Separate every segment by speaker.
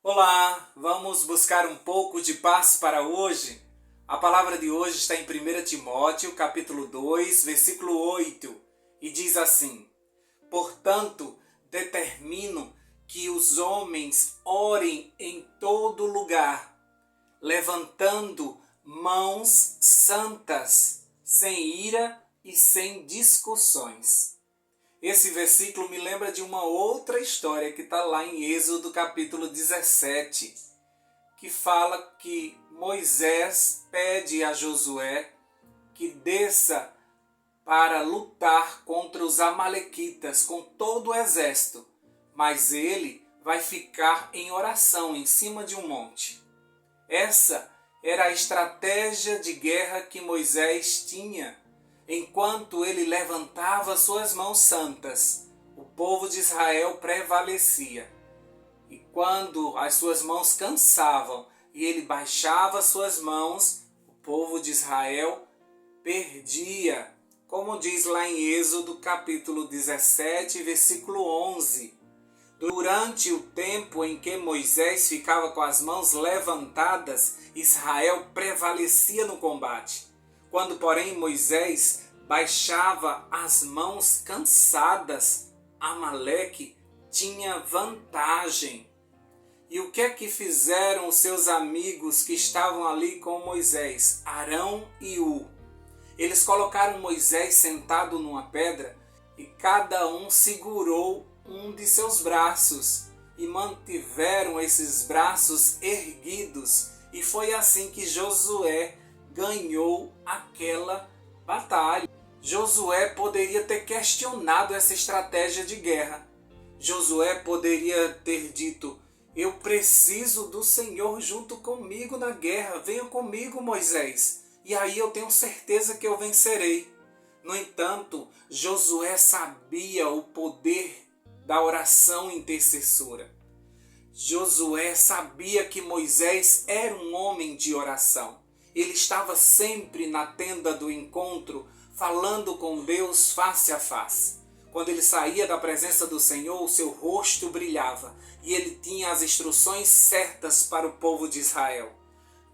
Speaker 1: Olá, vamos buscar um pouco de paz para hoje? A palavra de hoje está em 1 Timóteo, capítulo 2, versículo 8, e diz assim: Portanto, determino que os homens orem em todo lugar, levantando mãos santas, sem ira e sem discussões. Esse versículo me lembra de uma outra história que está lá em Êxodo capítulo 17, que fala que Moisés pede a Josué que desça para lutar contra os amalequitas com todo o exército, mas ele vai ficar em oração em cima de um monte. Essa era a estratégia de guerra que Moisés tinha. Enquanto ele levantava suas mãos santas, o povo de Israel prevalecia. E quando as suas mãos cansavam e ele baixava suas mãos, o povo de Israel perdia. Como diz lá em Êxodo capítulo 17, versículo 11. Durante o tempo em que Moisés ficava com as mãos levantadas, Israel prevalecia no combate. Quando, porém, Moisés baixava as mãos cansadas, Amaleque tinha vantagem. E o que é que fizeram os seus amigos que estavam ali com Moisés? Arão e Hu. Eles colocaram Moisés sentado numa pedra e cada um segurou um de seus braços e mantiveram esses braços erguidos. E foi assim que Josué ganhou aquela batalha. Josué poderia ter questionado essa estratégia de guerra. Josué poderia ter dito: eu preciso do Senhor junto comigo na guerra. Venha comigo, Moisés, e aí eu tenho certeza que eu vencerei. No entanto, Josué sabia o poder da oração intercessora. Josué sabia que Moisés era um homem de oração. Ele estava sempre na tenda do encontro, falando com Deus face a face. Quando ele saía da presença do Senhor, o seu rosto brilhava e ele tinha as instruções certas para o povo de Israel.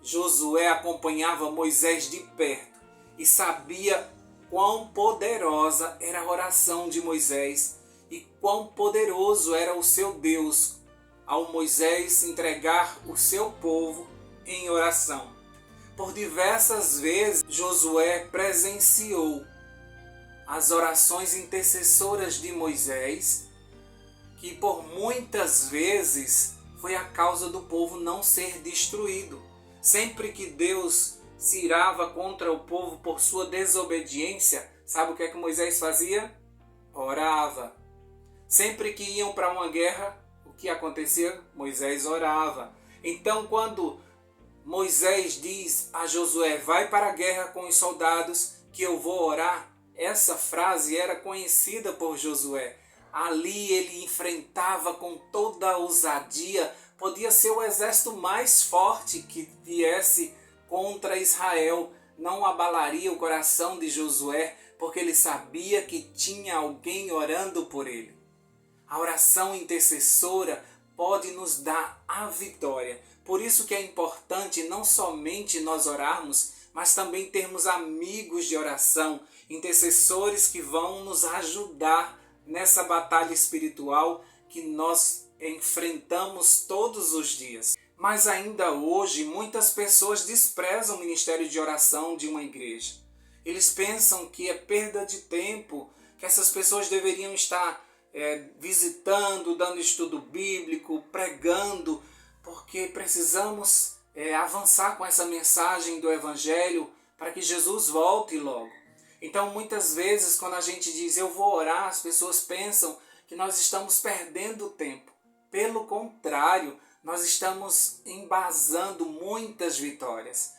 Speaker 1: Josué acompanhava Moisés de perto e sabia quão poderosa era a oração de Moisés e quão poderoso era o seu Deus ao Moisés entregar o seu povo em oração. Por diversas vezes, Josué presenciou as orações intercessoras de Moisés, que por muitas vezes foi a causa do povo não ser destruído. Sempre que Deus se irava contra o povo por sua desobediência, sabe o que é que Moisés fazia? Orava. Sempre que iam para uma guerra, o que acontecia? Moisés orava. Então, quando Moisés diz a Josué: vai para a guerra com os soldados que eu vou orar, essa frase era conhecida por Josué. Ali ele enfrentava com toda a ousadia. Podia ser o exército mais forte que viesse contra Israel. Não abalaria o coração de Josué, porque ele sabia que tinha alguém orando por ele. A oração intercessora pode nos dar a vitória. Por isso que é importante não somente nós orarmos, mas também termos amigos de oração, intercessores que vão nos ajudar nessa batalha espiritual que nós enfrentamos todos os dias. Mas ainda hoje, muitas pessoas desprezam o ministério de oração de uma igreja. Eles pensam que é perda de tempo, que essas pessoas deveriam estar visitando, dando estudo bíblico, pregando, porque precisamos avançar com essa mensagem do Evangelho para que Jesus volte logo. Então, muitas vezes, quando a gente diz eu vou orar, as pessoas pensam que nós estamos perdendo tempo. Pelo contrário, nós estamos embasando muitas vitórias.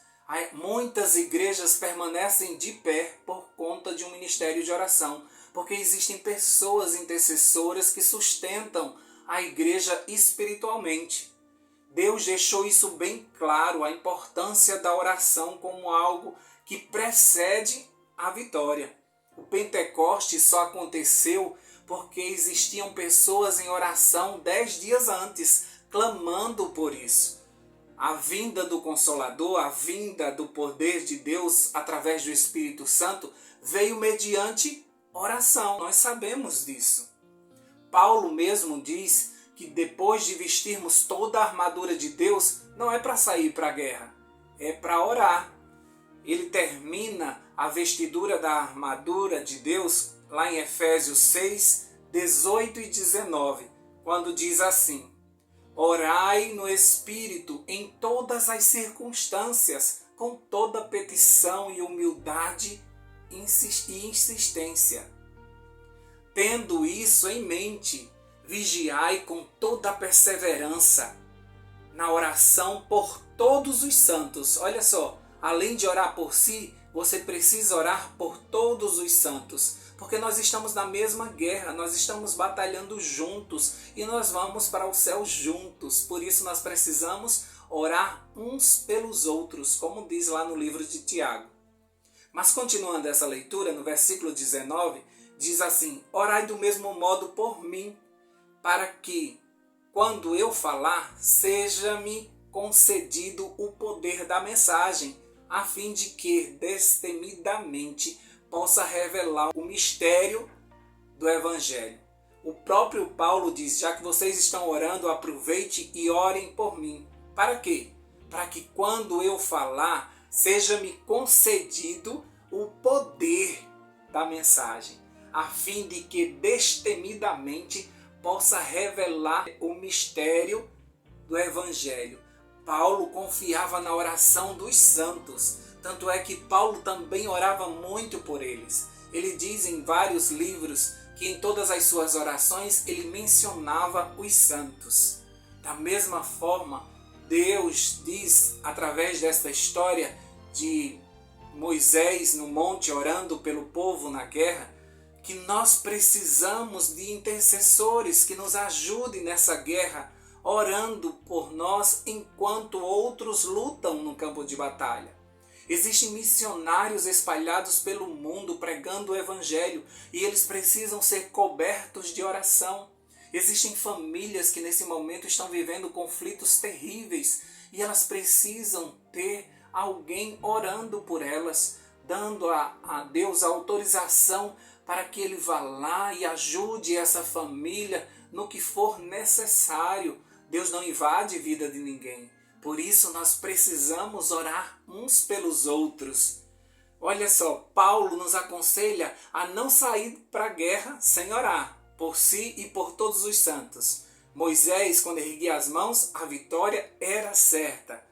Speaker 1: Muitas igrejas permanecem de pé por conta de um ministério de oração, porque existem pessoas intercessoras que sustentam a igreja espiritualmente. Deus deixou isso bem claro, a importância da oração como algo que precede a vitória. O Pentecoste só aconteceu porque existiam pessoas em oração 10 dias antes, clamando por isso. A vinda do Consolador, a vinda do poder de Deus através do Espírito Santo veio mediante oração. Nós sabemos disso. Paulo mesmo diz que depois de vestirmos toda a armadura de Deus, não é para sair para a guerra, é para orar. Ele termina a vestidura da armadura de Deus lá em Efésios 6, 18 e 19, quando diz assim: orai no Espírito em todas as circunstâncias, com toda petição e humildade e insistência. Tendo isso em mente, vigiai com toda a perseverança na oração por todos os santos. Olha só, além de orar por si, você precisa orar por todos os santos. Porque nós estamos na mesma guerra, nós estamos batalhando juntos e nós vamos para o céu juntos. Por isso nós precisamos orar uns pelos outros, como diz lá no livro de Tiago. Mas continuando essa leitura, no versículo 19, diz assim: orai do mesmo modo por mim, para que, quando eu falar, seja-me concedido o poder da mensagem, a fim de que, destemidamente, possa revelar o mistério do Evangelho. O próprio Paulo diz: já que vocês estão orando, aproveite e orem por mim. Para quê? Para que quando eu falar, seja-me concedido o poder da mensagem, a fim de que destemidamente possa revelar o mistério do Evangelho. Paulo confiava na oração dos santos. Tanto é que Paulo também orava muito por eles. Ele diz em vários livros que em todas as suas orações ele mencionava os santos. Da mesma forma, Deus diz através desta história de Moisés no monte orando pelo povo na guerra, que nós precisamos de intercessores que nos ajudem nessa guerra, orando por nós enquanto outros lutam no campo de batalha. Existem missionários espalhados pelo mundo pregando o Evangelho e eles precisam ser cobertos de oração. Existem famílias que nesse momento estão vivendo conflitos terríveis e elas precisam ter alguém orando por elas, dando a Deus a autorização para que Ele vá lá e ajude essa família no que for necessário. Deus não invade a vida de ninguém. Por isso nós precisamos orar uns pelos outros. Olha só, Paulo nos aconselha a não sair para a guerra sem orar, por si e por todos os santos. Moisés, quando erguia as mãos, a vitória era certa.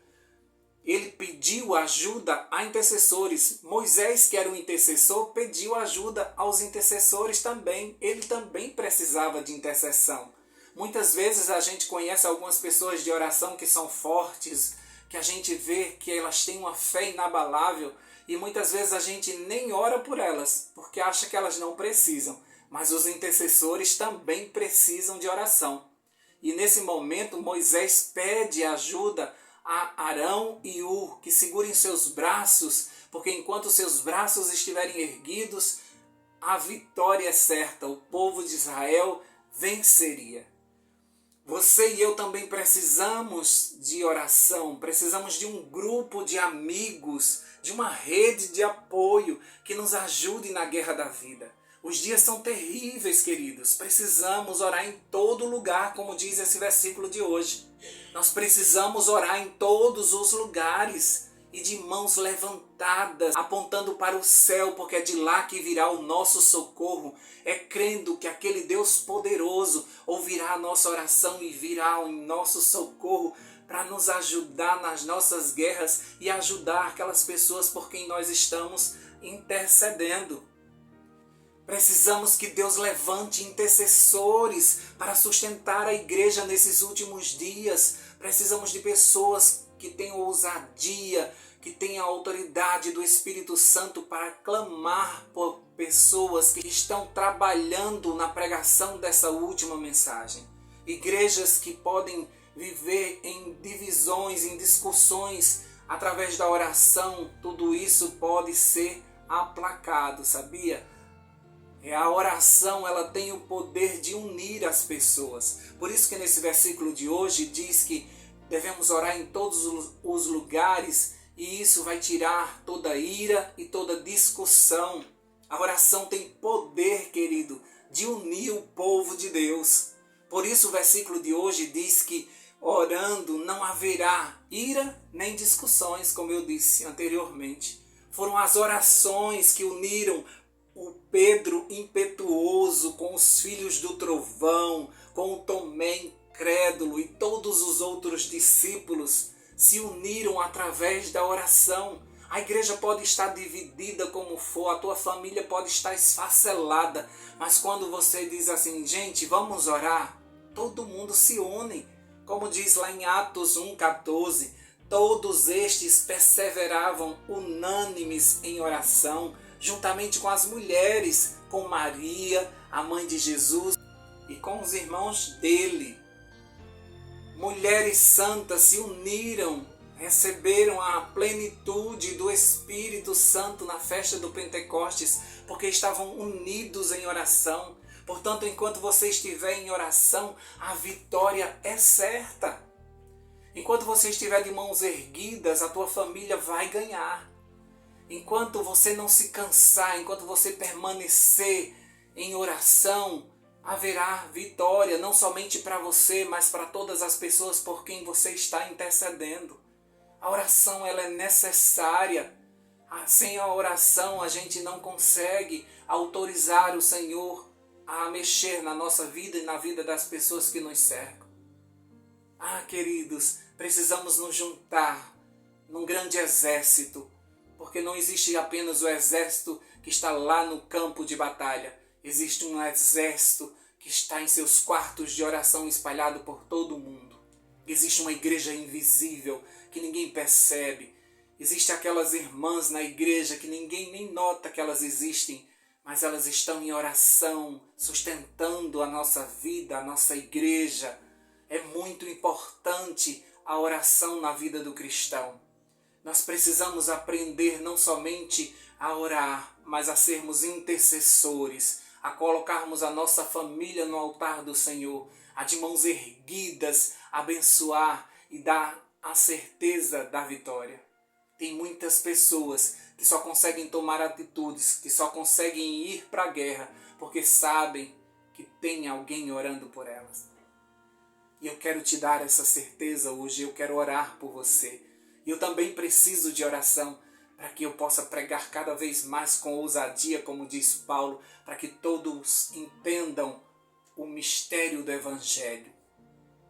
Speaker 1: Ele pediu ajuda a intercessores. Moisés, que era um intercessor, pediu ajuda aos intercessores também. Ele também precisava de intercessão. Muitas vezes a gente conhece algumas pessoas de oração que são fortes, que a gente vê que elas têm uma fé inabalável e muitas vezes a gente nem ora por elas, porque acha que elas não precisam. Mas os intercessores também precisam de oração. E nesse momento Moisés pede ajuda a Arão e Ur, que segurem seus braços, porque enquanto seus braços estiverem erguidos, a vitória é certa, o povo de Israel venceria. Você e eu também precisamos de oração, precisamos de um grupo de amigos, de uma rede de apoio que nos ajude na guerra da vida. Os dias são terríveis, queridos. Precisamos orar em todo lugar, como diz esse versículo de hoje. Nós precisamos orar em todos os lugares e de mãos levantadas, apontando para o céu, porque é de lá que virá o nosso socorro. É crendo que aquele Deus poderoso ouvirá a nossa oração e virá em nosso socorro para nos ajudar nas nossas guerras e ajudar aquelas pessoas por quem nós estamos intercedendo. Precisamos que Deus levante intercessores para sustentar a igreja nesses últimos dias. Precisamos de pessoas que tenham ousadia, que tenham a autoridade do Espírito Santo para clamar por pessoas que estão trabalhando na pregação dessa última mensagem. Igrejas que podem viver em divisões, em discussões, através da oração, tudo isso pode ser aplacado, sabia? A oração, ela tem o poder de unir as pessoas. Por isso que nesse versículo de hoje diz que devemos orar em todos os lugares e isso vai tirar toda ira e toda discussão. A oração tem poder, querido, de unir o povo de Deus. Por isso o versículo de hoje diz que orando não haverá ira nem discussões, como eu disse anteriormente. Foram as orações que uniram o Pedro impetuoso com os filhos do trovão, com o Tomé incrédulo e todos os outros discípulos se uniram através da oração. A igreja pode estar dividida como for, a tua família pode estar esfacelada, mas quando você diz assim, gente, vamos orar, todo mundo se une. Como diz lá em Atos 1,14, todos estes perseveravam unânimes em oração, juntamente com as mulheres, com Maria, a mãe de Jesus, e com os irmãos dele. Mulheres santas se uniram, receberam a plenitude do Espírito Santo na festa do Pentecostes, porque estavam unidos em oração. Portanto, enquanto você estiver em oração, a vitória é certa. Enquanto você estiver de mãos erguidas, a tua família vai ganhar. Enquanto você não se cansar, enquanto você permanecer em oração, haverá vitória, não somente para você, mas para todas as pessoas por quem você está intercedendo. A oração, ela é necessária. Sem a oração, a gente não consegue autorizar o Senhor a mexer na nossa vida e na vida das pessoas que nos cercam. Queridos, precisamos nos juntar num grande exército, porque não existe apenas o exército que está lá no campo de batalha. Existe um exército que está em seus quartos de oração espalhado por todo o mundo. Existe uma igreja invisível que ninguém percebe. Existem aquelas irmãs na igreja que ninguém nem nota que elas existem, mas elas estão em oração, sustentando a nossa vida, a nossa igreja. É muito importante a oração na vida do cristão. Nós precisamos aprender não somente a orar, mas a sermos intercessores, a colocarmos a nossa família no altar do Senhor, a de mãos erguidas abençoar e dar a certeza da vitória. Tem muitas pessoas que só conseguem tomar atitudes, que só conseguem ir para a guerra, porque sabem que tem alguém orando por elas. E eu quero te dar essa certeza hoje, eu quero orar por você. E eu também preciso de oração para que eu possa pregar cada vez mais com ousadia, como diz Paulo, para que todos entendam o mistério do Evangelho.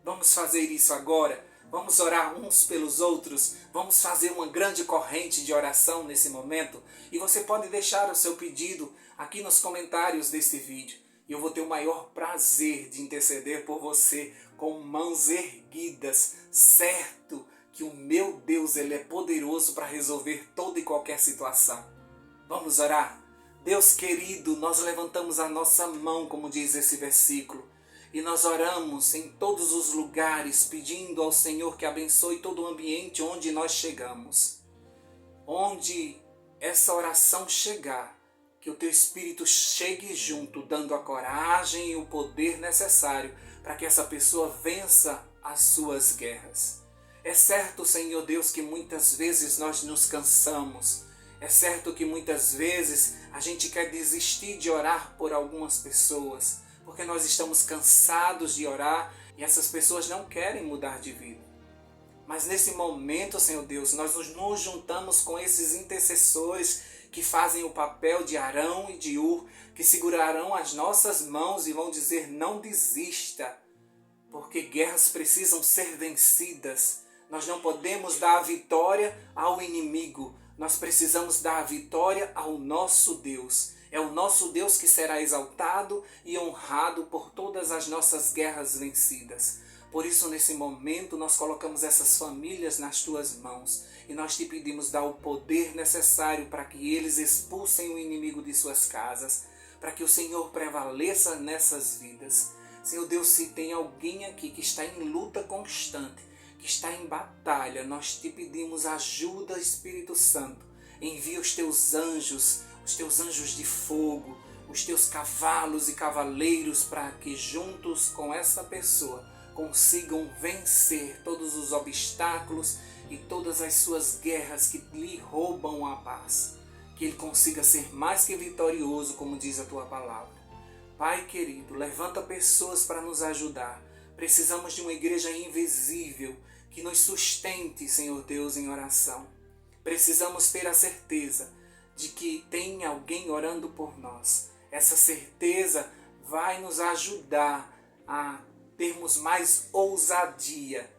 Speaker 1: Vamos fazer isso agora? Vamos orar uns pelos outros? Vamos fazer uma grande corrente de oração nesse momento? E você pode deixar o seu pedido aqui nos comentários deste vídeo. E eu vou ter o maior prazer de interceder por você com mãos erguidas, certo que o meu Deus, Ele é poderoso para resolver toda e qualquer situação. Vamos orar? Deus querido, nós levantamos a nossa mão, como diz esse versículo, e nós oramos em todos os lugares, pedindo ao Senhor que abençoe todo o ambiente onde nós chegamos. Onde essa oração chegar, que o Teu Espírito chegue junto, dando a coragem e o poder necessário para que essa pessoa vença as suas guerras. É certo, Senhor Deus, que muitas vezes nós nos cansamos. É certo que muitas vezes a gente quer desistir de orar por algumas pessoas, porque nós estamos cansados de orar e essas pessoas não querem mudar de vida. Mas nesse momento, Senhor Deus, nós nos juntamos com esses intercessores que fazem o papel de Arão e de Ur, que segurarão as nossas mãos e vão dizer: não desista, porque guerras precisam ser vencidas. Nós não podemos dar a vitória ao inimigo, nós precisamos dar a vitória ao nosso Deus. É o nosso Deus que será exaltado e honrado por todas as nossas guerras vencidas. Por isso, nesse momento, nós colocamos essas famílias nas Tuas mãos e nós Te pedimos dar o poder necessário para que eles expulsem o inimigo de suas casas, para que o Senhor prevaleça nessas vidas. Senhor Deus, se tem alguém aqui que está em luta constante, que está em batalha, nós Te pedimos ajuda, Espírito Santo. Envia os Teus anjos de fogo, os teus cavalos e cavaleiros para que juntos com essa pessoa consigam vencer todos os obstáculos e todas as suas guerras que lhe roubam a paz. Que ele consiga ser mais que vitorioso, como diz a tua palavra. Pai querido, levanta pessoas para nos ajudar. Precisamos de uma igreja invisível que nos sustente, Senhor Deus, em oração. Precisamos ter a certeza de que tem alguém orando por nós. Essa certeza vai nos ajudar a termos mais ousadia.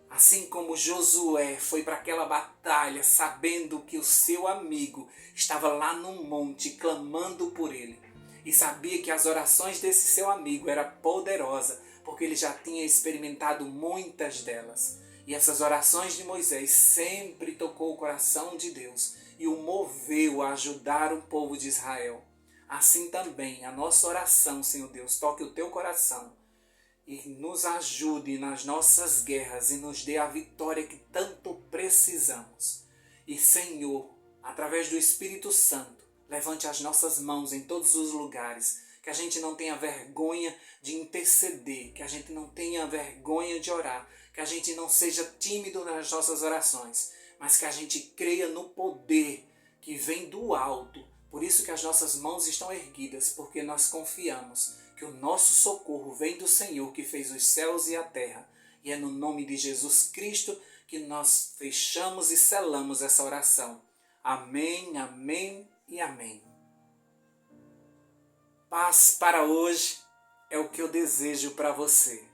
Speaker 1: Assim como Josué foi para aquela batalha sabendo que o seu amigo estava lá no monte clamando por ele. E sabia que as orações desse seu amigo eram poderosas, porque ele já tinha experimentado muitas delas. E essas orações de Moisés sempre tocou o coração de Deus e o moveu a ajudar o povo de Israel. Assim também a nossa oração, Senhor Deus, toque o teu coração e nos ajude nas nossas guerras e nos dê a vitória que tanto precisamos. E Senhor, através do Espírito Santo, levante as nossas mãos em todos os lugares, que a gente não tenha vergonha de interceder, que a gente não tenha vergonha de orar, que a gente não seja tímido nas nossas orações, mas que a gente creia no poder que vem do alto. Por isso que as nossas mãos estão erguidas, porque nós confiamos que o nosso socorro vem do Senhor que fez os céus e a terra. E é no nome de Jesus Cristo que nós fechamos e selamos essa oração. Amém, amém e amém. Paz para hoje é o que eu desejo para você.